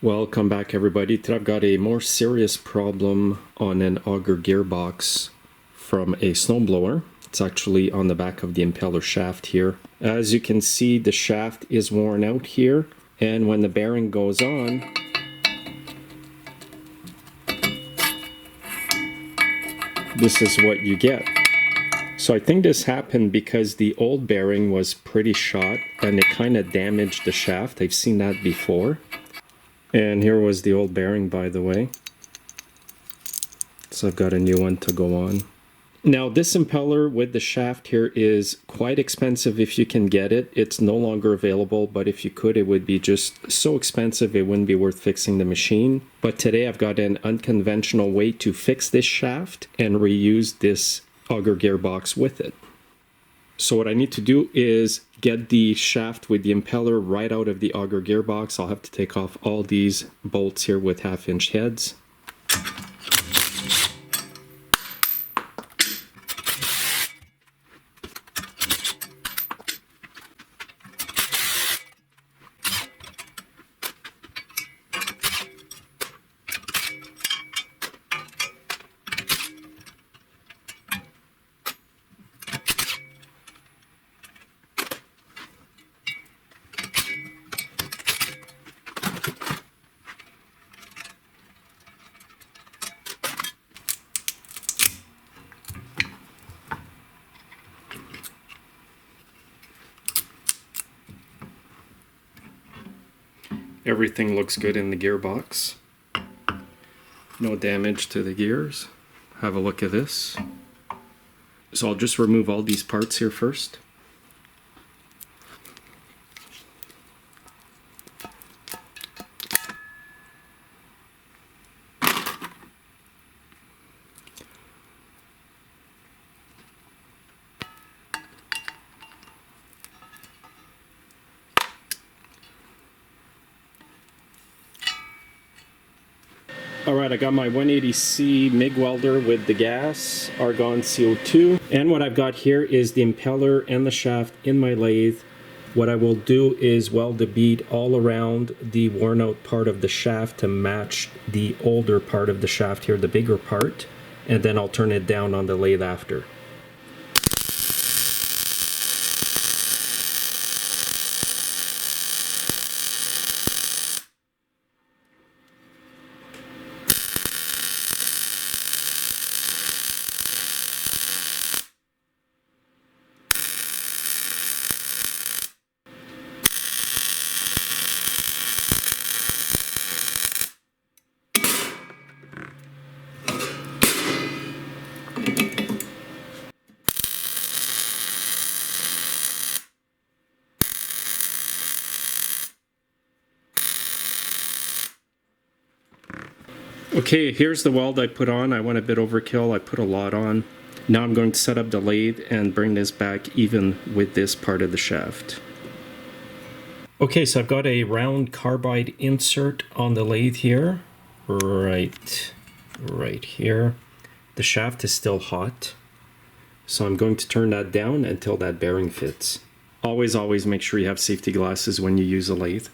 Welcome back everybody. Today I've got a more serious problem on an auger gearbox from a snowblower. It's actually on the back of the impeller shaft here. As you can see, the shaft is worn out here, and when the bearing goes on, this is what you get. So I think this happened because the old bearing was pretty shot and it kind of damaged the shaft. I've seen that before. And here was the old bearing, by the way. So I've got a new one to go on. Now this impeller with the shaft here is quite expensive if you can get it. It's no longer available, but if you could, it would be just so expensive it wouldn't be worth fixing the machine. But today I've got an unconventional way to fix this shaft and reuse this auger gearbox with it. So what I need to do is get the shaft with the impeller right out of the auger gearbox. I'll have to take off all these bolts here with 1/2-inch heads. Everything looks good in the gearbox. No damage to the gears. Have a look at this. So I'll just remove all these parts here first. Alright, I got my 180C MIG welder with the gas, argon CO2, and what I've got here is the impeller and the shaft in my lathe. What I will do is weld the bead all around the worn out part of the shaft to match the older part of the shaft here, the bigger part, and then I'll turn it down on the lathe after. Okay, here's the weld I put on. I went a bit overkill. I put a lot on. Now I'm going to set up the lathe and bring this back even with this part of the shaft. Okay, so I've got a round carbide insert on the lathe here. Right here. The shaft is still hot. So I'm going to turn that down until that bearing fits. Always make sure you have safety glasses when you use a lathe.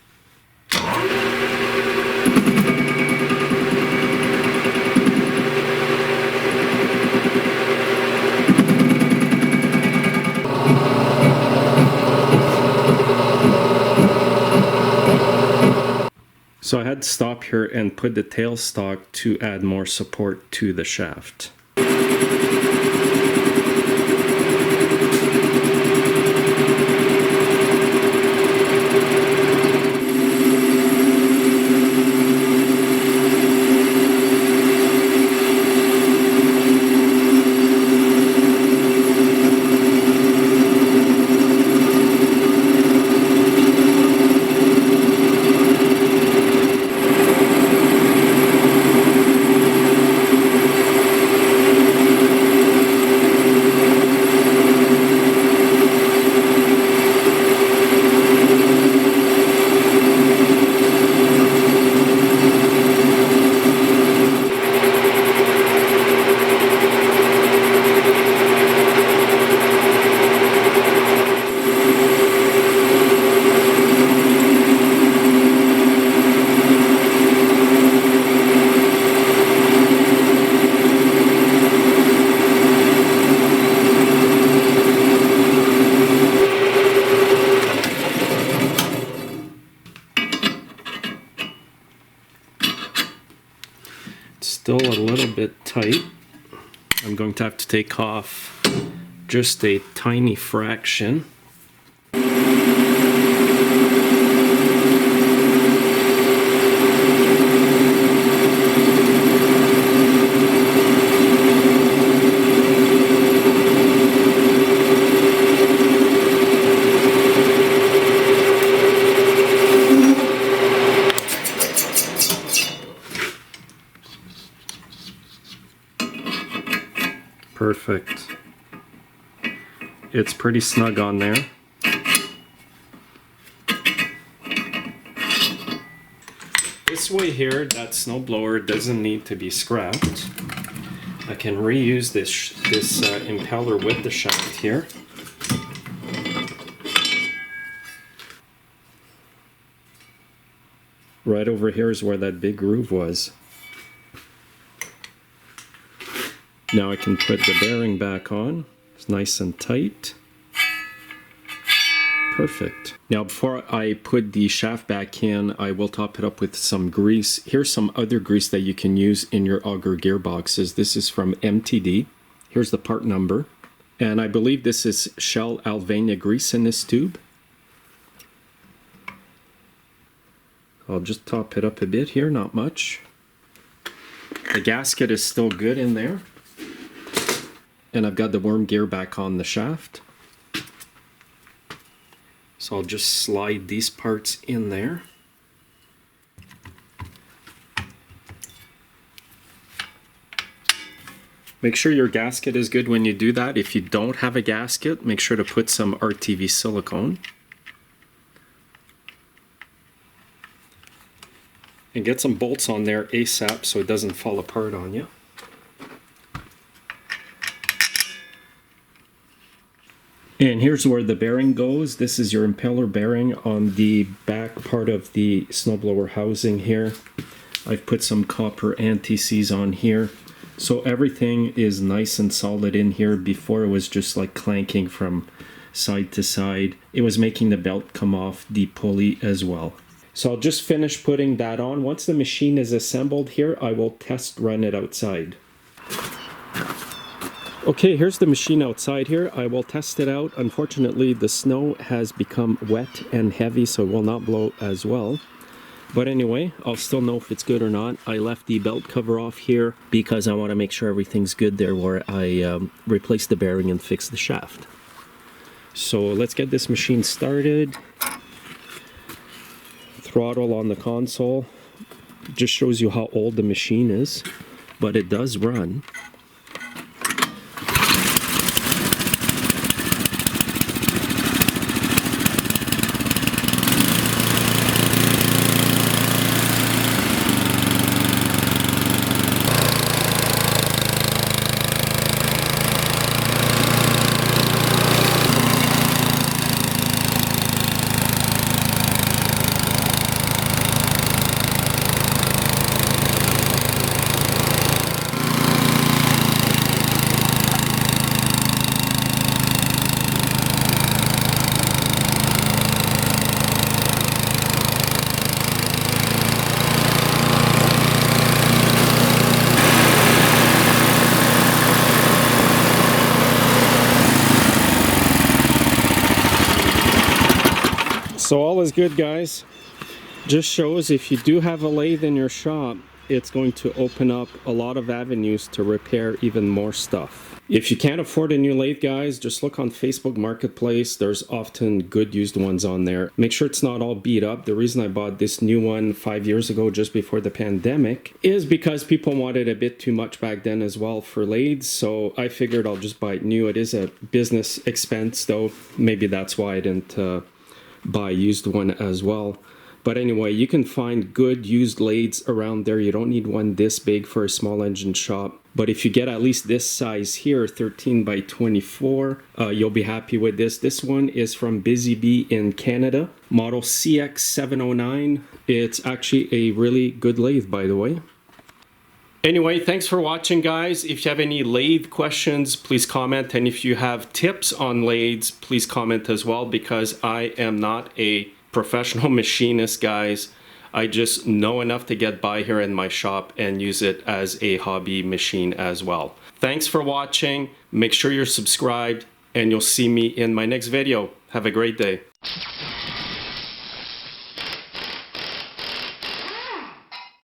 So I had to stop here and put the tailstock to add more support to the shaft. still a little bit tight. I'm going to have to take off just a tiny fraction. Perfect. It's pretty snug on there. This way here, that snowblower doesn't need to be scrapped. I can reuse this impeller with the shaft here. Right over here is where that big groove was. Now I can put the bearing back on. It's nice and tight. Perfect. Now before I put the shaft back in, I will top it up with some grease. Here's some other grease that you can use in your auger gearboxes. This is from MTD. Here's the part number. And I believe this is Shell Alvania grease in this tube. I'll just top it up a bit here, not much. The gasket is still good in there. And I've got the worm gear back on the shaft. So I'll just slide these parts in there. Make sure your gasket is good when you do that. If you don't have a gasket, make sure to put some RTV silicone. And get some bolts on there ASAP so it doesn't fall apart on you. And here's where the bearing goes. This is your impeller bearing on the back part of the snowblower housing here. I've put some copper anti-seize on here. So everything is nice and solid in here. Before it was just like clanking from side to side. It was making the belt come off the pulley as well. So I'll just finish putting that on. Once the machine is assembled here, I will test run it outside. Okay, here's the machine outside here. I will test it out. Unfortunately, the snow has become wet and heavy, so it will not blow as well. But anyway, I'll still know if it's good or not. I left the belt cover off here because I want to make sure everything's good there where I replace the bearing and fix the shaft. So let's get this machine started. Throttle on the console. Just shows you how old the machine is, but it does run. So all is good, guys. Just shows if you do have a lathe in your shop, it's going to open up a lot of avenues to repair even more stuff. If you can't afford a new lathe, guys, just look on Facebook Marketplace. There's often good used ones on there. Make sure it's not all beat up. The reason I bought this new one 5 years ago, just before the pandemic, is because people wanted a bit too much back then as well for lathes. So I figured I'll just buy it new. It is a business expense though. Maybe that's why I didn't buy a used one as well. But anyway, you can find good used lathes around there. You don't need one this big for a small engine shop. But if you get at least this size here, 13 by 24, you'll be happy with this. This one is from Busy Bee in Canada, model CX709. It's actually a really good lathe, by the way. Anyway, thanks for watching, guys. If you have any lathe questions, please comment. And if you have tips on lathes, please comment as well, because I am not a professional machinist, guys. I just know enough to get by here in my shop and use it as a hobby machine as well. Thanks for watching. Make sure you're subscribed and you'll see me in my next video. Have a great day.